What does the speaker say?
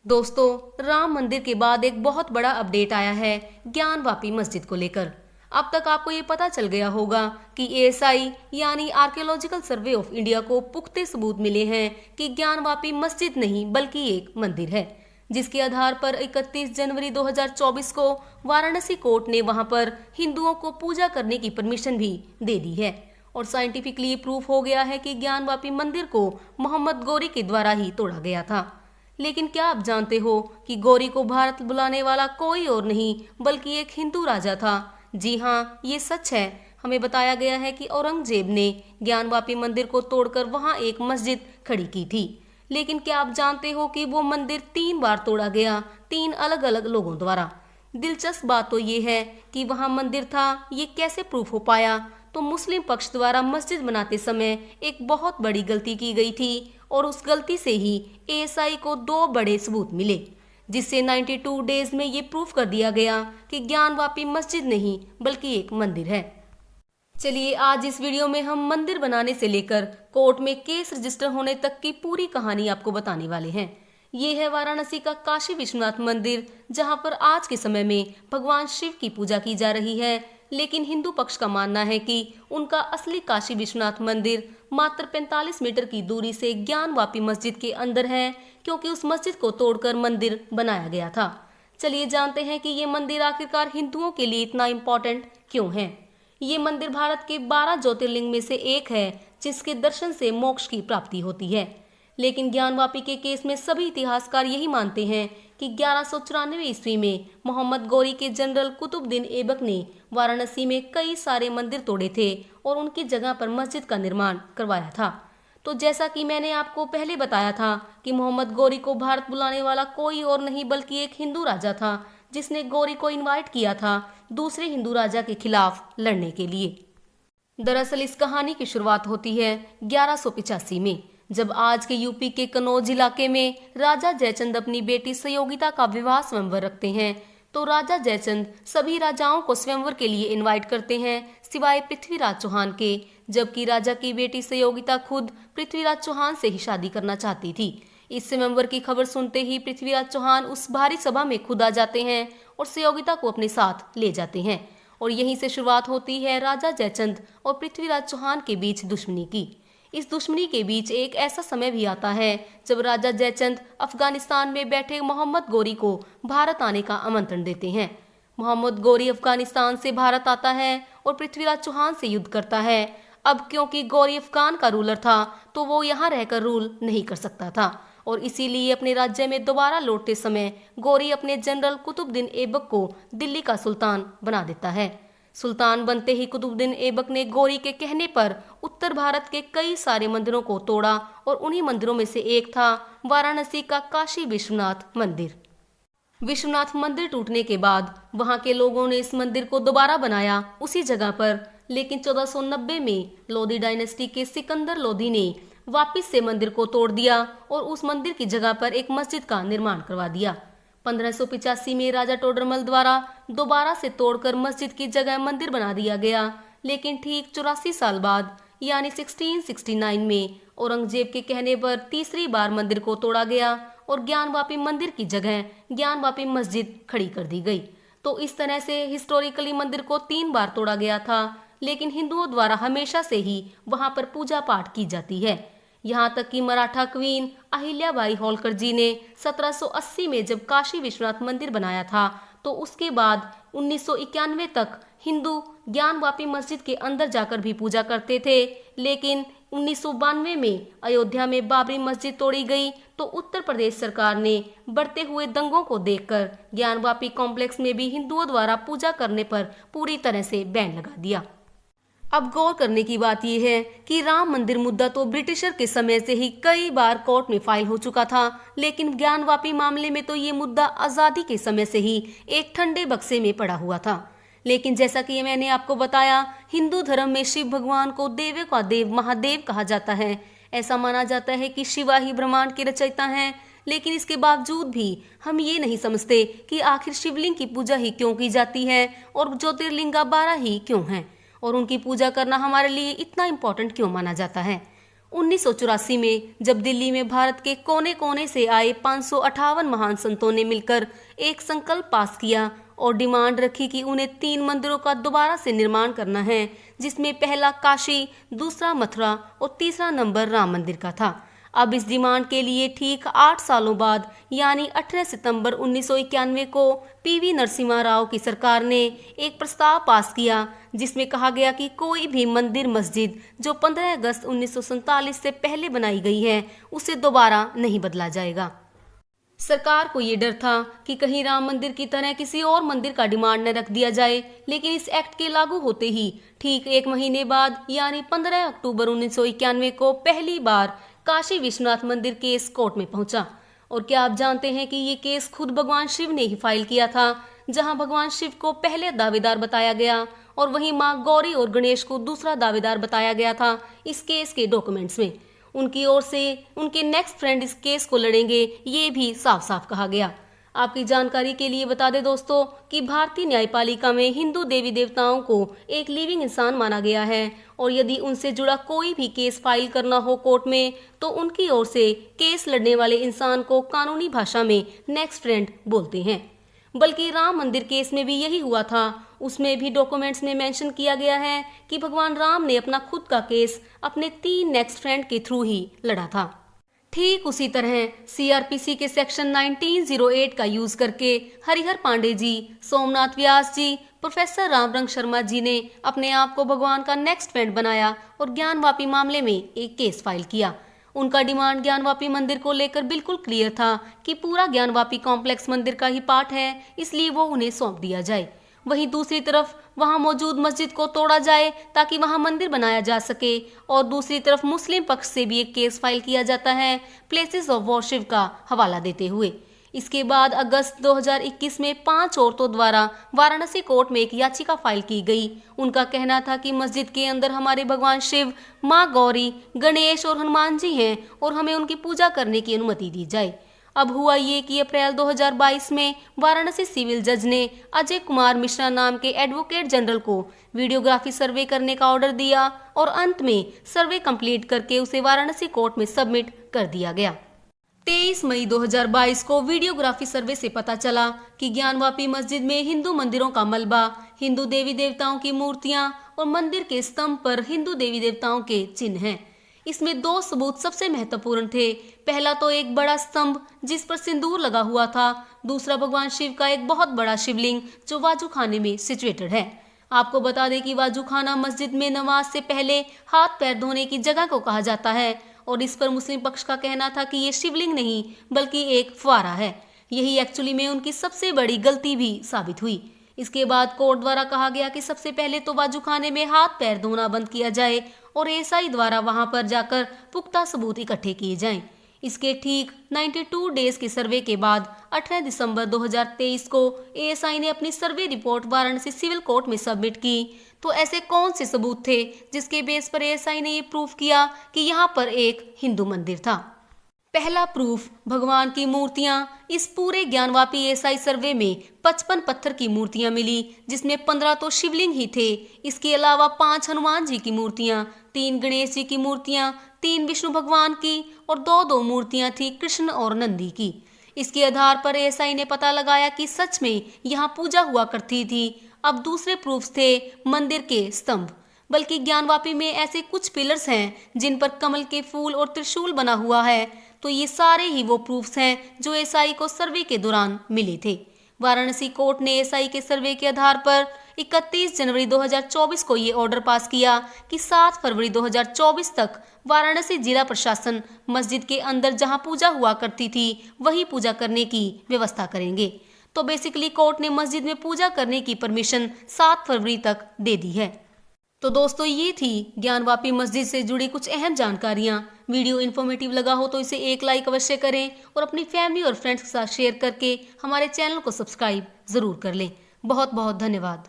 दोस्तों, राम मंदिर के बाद एक बहुत बड़ा अपडेट आया है ज्ञानवापी मस्जिद को लेकर। अब तक आपको ये पता चल गया होगा कि एएसआई यानी आर्कियोलॉजिकल सर्वे ऑफ इंडिया को पुख्ते सबूत मिले हैं कि ज्ञानवापी मस्जिद नहीं बल्कि एक मंदिर है, जिसके आधार पर 31 जनवरी 2024 को वाराणसी कोर्ट ने वहां पर हिंदुओं को पूजा करने की परमिशन भी दे दी है और साइंटिफिकली प्रूफ हो गया है कि ज्ञानवापी मंदिर को मोहम्मद गौरी के द्वारा ही तोड़ा गया था। लेकिन क्या आप जानते हो कि गौरी को भारत बुलाने वाला कोई और नहीं बल्कि एक हिंदू राजा था। जी हाँ, ये सच है। हमें बताया गया है कि औरंगजेब ने ज्ञानवापी मंदिर को तोड़कर वहां एक मस्जिद खड़ी की थी। लेकिन क्या आप जानते हो कि वो मंदिर 3 बार तोड़ा गया, 3 अलग अलग लोगों द्वारा। दिलचस्प बात तो ये है कि वहां मंदिर था, ये कैसे प्रूफ हो पाया। तो मुस्लिम पक्ष द्वारा मस्जिद बनाते समय एक बहुत बड़ी गलती की गई थी और उस गलती से ही एएसआई को 2 बड़े सबूत मिले, जिससे 92 डेज में ये प्रूफ कर दिया गया कि ज्ञानवापी मस्जिद नहीं बल्कि एक मंदिर है। चलिए, आज इस वीडियो में हम मंदिर बनाने से लेकर कोर्ट में केस रजिस्टर होने तक की पूरी कहानी आपको बताने वाले हैं। ये है वाराणसी का काशी विश्वनाथ मंदिर, जहां पर आज के समय में भगवान शिव की पूजा की जा रही है। लेकिन हिंदू पक्ष का मानना है कि उनका असली काशी विश्वनाथ मंदिर मात्र 45 मीटर की दूरी से ज्ञानवापी मस्जिद के अंदर है, क्योंकि उस मस्जिद को तोड़कर मंदिर बनाया गया था। चलिए जानते हैं कि ये मंदिर आखिरकार हिंदुओं के लिए इतना इम्पोर्टेंट क्यों है। ये मंदिर भारत के 12 ज्योतिर्लिंग में से एक है, जिसके दर्शन से मोक्ष की प्राप्ति होती है। लेकिन ज्ञानवापी के केस में सभी इतिहासकार यही मानते हैं कि 1194 ईस्वी में मोहम्मद गौरी के जनरल कुतुबुद्दीन ऐबक ने वाराणसी में कई सारे मंदिर तोड़े थे और उनकी जगह पर मस्जिद का निर्माण करवाया था। तो जैसा कि मैंने आपको पहले बताया था कि मोहम्मद गौरी को भारत बुलाने वाला कोई और नहीं बल्कि एक हिंदू राजा था, जिसने गौरी को इनवाइट किया था दूसरे हिंदू राजा के खिलाफ लड़ने के लिए। दरअसल इस कहानी की शुरुआत होती है 1185 में, जब आज के यूपी के कन्नौज इलाके में राजा जयचंद अपनी बेटी सयोगिता का विवाह स्वयंवर रखते हैं। तो राजा जयचंद सभी राजाओं को स्वयंवर के लिए इनवाइट करते हैं सिवाय पृथ्वीराज चौहान के, जबकि राजा की बेटी सयोगिता खुद पृथ्वीराज चौहान से ही शादी करना चाहती थी। इस स्वयंवर की खबर सुनते ही पृथ्वीराज चौहान उस भारी सभा में खुद आ जाते हैं और सयोगिता को अपने साथ ले जाते हैं और यहीं से शुरुआत होती है राजा जयचंद और पृथ्वीराज चौहान के बीच दुश्मनी की। इस दुश्मनी के बीच एक ऐसा समय भी आता है जब राजा जयचंद अफगानिस्तान में बैठे मोहम्मद गौरी को भारत आने का आमंत्रण देते हैं। मोहम्मद गौरी अफगानिस्तान से भारत आता है और पृथ्वीराज चौहान से युद्ध करता है। अब क्योंकि गौरी अफगान का रूलर था तो वो यहाँ रहकर रूल नहीं कर सकता था और इसीलिए अपने राज्य में दोबारा लौटते समय गौरी अपने जनरल कुतुबुद्दीन ऐबक को दिल्ली का सुल्तान बना देता है। सुल्तान बनते ही कुतुबुद्दीन ऐबक ने गौरी के कहने पर उत्तर भारत के कई सारे मंदिरों को तोड़ा और उन्हीं मंदिरों में से एक था वाराणसी का काशी विश्वनाथ मंदिर। विश्वनाथ मंदिर टूटने के बाद वहां के लोगों ने इस मंदिर को दोबारा बनाया उसी जगह पर, लेकिन 1490 में लोधी डायनेस्टी के सिकंदर लोधी ने वापिस से मंदिर को तोड़ दिया और उस मंदिर की जगह पर एक मस्जिद का निर्माण करवा दिया। 1585 में राजा टोडरमल द्वारा दोबारा से तोड़कर मस्जिद की जगह मंदिर बना दिया गया। लेकिन ठीक 84 साल बाद यानी 1669 में औरंगजेब के कहने पर तीसरी बार मंदिर को तोड़ा गया और ज्ञानवापी मंदिर की जगह ज्ञानवापी मस्जिद खड़ी कर दी गई। तो इस तरह से हिस्टोरिकली मंदिर को 3 बार तोड़ा गया था, लेकिन हिंदुओं द्वारा हमेशा से ही वहां पर पूजा पाठ की जाती है। यहाँ तक कि मराठा क्वीन अहिल्याबाई होलकर जी ने 1780 में जब काशी विश्वनाथ मंदिर बनाया था तो उसके बाद 1991 तक हिंदू ज्ञानवापी मस्जिद के अंदर जाकर भी पूजा करते थे। लेकिन 1992 में अयोध्या में बाबरी मस्जिद तोड़ी गई तो उत्तर प्रदेश सरकार ने बढ़ते हुए दंगों को देखकर ज्ञानवापी कॉम्प्लेक्स में भी हिंदुओं द्वारा पूजा करने पर पूरी तरह से बैन लगा दिया। अब गौर करने की बात यह है कि राम मंदिर मुद्दा तो ब्रिटिशर के समय से ही कई बार कोर्ट में फाइल हो चुका था, लेकिन ज्ञानवापी मामले में तो ये मुद्दा आजादी के समय से ही एक ठंडे बक्से में पड़ा हुआ था। लेकिन जैसा कि मैंने आपको बताया, हिंदू धर्म में शिव भगवान को देवों का देव महादेव कहा जाता है। ऐसा माना जाता है कि शिवा ही ब्रह्मांड के रचयिता हैं। लेकिन इसके बावजूद भी हम ये नहीं समझते कि आखिर शिवलिंग की पूजा ही क्यों की जाती है और ज्योतिर्लिंगा 12 ही क्यों हैं और उनकी पूजा करना हमारे लिए इतना इम्पोर्टेंट क्यों माना जाता है। 1984 में जब दिल्ली में भारत के कोने कोने से आए 558 महान संतों ने मिलकर एक संकल्प पास किया और डिमांड रखी कि उन्हें 3 मंदिरों का दोबारा से निर्माण करना है, जिसमें पहला काशी, दूसरा मथुरा और तीसरा नंबर राम मंदिर का था। अब इस डिमांड के लिए ठीक 8 सालों बाद यानी 18 सितंबर 1991 को पीवी नरसिम्हा राव की सरकार ने एक प्रस्ताव पास किया, जिसमें कहा गया कि कोई भी मंदिर मस्जिद जो 15 अगस्त 1947 से पहले बनाई गई है उसे दोबारा नहीं बदला जाएगा। सरकार को ये डर था कि कहीं राम मंदिर की तरह किसी और मंदिर का डिमांड न रख दिया जाए, लेकिन इस एक्ट के लागू होते ही ठीक 1 महीने बाद यानी 15 अक्टूबर 1991 को पहली बार काशी विश्वनाथ मंदिर केस कोर्ट में पहुंचा। और क्या आप जानते हैं कि ये केस खुद भगवान शिव ने ही फाइल किया था, जहां भगवान शिव को पहले दावेदार बताया गया और वहीं मां गौरी और गणेश को दूसरा दावेदार बताया गया था। इस केस के डॉक्यूमेंट्स में उनकी ओर से उनके नेक्स्ट फ्रेंड इस केस को लड़ेंगे, ये भी साफ साफ कहा गया। आपकी जानकारी के लिए बता दें दोस्तों कि भारतीय न्यायपालिका में हिंदू देवी देवताओं को एक लिविंग इंसान माना गया है और यदि उनसे जुड़ा कोई भी केस फाइल करना हो कोर्ट में तो उनकी ओर से केस लड़ने वाले इंसान को कानूनी भाषा में नेक्स्ट फ्रेंड बोलते हैं। बल्कि राम मंदिर केस में भी यही हुआ था। उसमें भी डॉक्यूमेंट्स में मेंशन किया गया है कि भगवान राम ने अपना खुद का केस अपने 3 नेक्स्ट फ्रेंड के थ्रू ही लड़ा था। ठीक उसी तरह सीआरपीसी के सेक्शन 1908 का यूज करके हरिहर पांडे जी, सोमनाथ व्यास जी, प्रोफेसर रामरंग शर्मा जी ने अपने आप को भगवान का नेक्स्ट फ्रेंड बनाया और ज्ञानवापी मामले में एक केस फाइल किया। उनका डिमांड ज्ञानवापी मंदिर को लेकर बिल्कुल क्लियर था कि पूरा ज्ञानवापी कॉम्प्लेक्स मंदिर का ही पार्ट है, इसलिए वो उन्हें सौंप दिया जाए। वहीं दूसरी तरफ वहां मौजूद मस्जिद को तोड़ा जाए ताकि वहां मंदिर बनाया जा सके और दूसरी तरफ मुस्लिम पक्ष से भी एक केस फाइल किया जाता है प्लेसेस ऑफ वर्शिप का हवाला देते हुए। इसके बाद अगस्त 2021 में 5 औरतों द्वारा वाराणसी कोर्ट में एक याचिका फाइल की गई। उनका कहना था कि मस्जिद के अंदर हमारे भगवान शिव, माँ गौरी, गणेश और हनुमान जी हैं और हमें उनकी पूजा करने की अनुमति दी जाए। अब हुआ ये कि अप्रैल 2022 में वाराणसी सिविल जज ने अजय कुमार मिश्रा नाम के एडवोकेट जनरल को वीडियोग्राफी सर्वे करने का ऑर्डर दिया और अंत में सर्वे कंप्लीट करके उसे वाराणसी कोर्ट में सबमिट कर दिया गया। 23 मई 2022 को वीडियोग्राफी सर्वे से पता चला कि ज्ञानवापी मस्जिद में हिंदू मंदिरों का मलबा, हिंदू देवी देवताओं की मूर्तियां और मंदिर के स्तंभ पर हिंदू देवी देवताओं के चिन्ह हैं। इसमें 2 सबूत सबसे महत्वपूर्ण थे। पहला तो एक बड़ा स्तंभ जिस पर सिंदूर लगा हुआ था, दूसरा भगवान शिव का एक बहुत बड़ा शिवलिंग जो वाजू खाने में सिचुएटेड है। आपको बता दें कि वाजू खाना मस्जिद में नमाज से पहले हाथ पैर धोने की जगह को कहा जाता है और इस पर मुस्लिम पक्ष का कहना था कि ये शिवलिंग नहीं बल्कि एक फुआरा है। यही एक्चुअली में उनकी सबसे बड़ी गलती भी साबित हुई। इसके बाद कोर्ट द्वारा कहा गया कि सबसे पहले तो वाजू खाने में हाथ पैर धोना बंद किया जाए और एएसआई द्वारा वहां पर जाकर पुख्ता सबूत इकट्ठे किए जाएं। इसके ठीक 92 डेज के सर्वे के बाद 18 दिसंबर 2023 को एएसआई ने अपनी survey report Varanasi civil court में सबमिट की। तो ऐसे कौन से सबूत थे जिसके बेस पर एएसआई ने ये प्रूफ किया कि यहाँ पर एक हिंदू मंदिर था? पहला प्रूफ, भगवान की मूर्तियां। इस पूरे ज्ञानवापी एएसआई सर्वे में 55 पत्थर की मूर्तियां मिली, जिसमें 15 तो शिवलिंग ही थे। इसके अलावा 5 हनुमान जी की मूर्तियां, 3 गणेश जी की मूर्तियां, 3 विष्णु भगवान की और 2 मूर्तियां थी कृष्ण और नंदी की। इसके आधार पर एएसआई ने पता लगाया कि सच में यहाँ पूजा हुआ करती थी। अब दूसरे प्रूफ्स थे मंदिर के स्तंभ। बल्कि ज्ञानवापी में ऐसे कुछ पिलर्स हैं जिन पर कमल के फूल और त्रिशूल बना हुआ है। तो ये सारे ही वो प्रूफ्स हैं जो एएसआई को सर्वे के दौरान मिले थे। वाराणसी कोर्ट ने एएसआई के सर्वे के आधार पर 31 जनवरी 2024 को ये ऑर्डर पास किया कि 7 फरवरी 2024 तक वाराणसी जिला प्रशासन मस्जिद के अंदर जहां पूजा हुआ करती थी वहीं पूजा करने की व्यवस्था करेंगे। तो बेसिकली कोर्ट ने मस्जिद में पूजा करने की परमिशन 7 फरवरी तक दे दी है। तो दोस्तों ये थी ज्ञानवापी मस्जिद से जुड़ी कुछ अहम जानकारियां। वीडियो इन्फॉर्मेटिव लगा हो तो इसे एक लाइक अवश्य करें और अपनी फैमिली और फ्रेंड्स के साथ शेयर करके हमारे चैनल को सब्सक्राइब जरूर कर लें। बहुत बहुत धन्यवाद।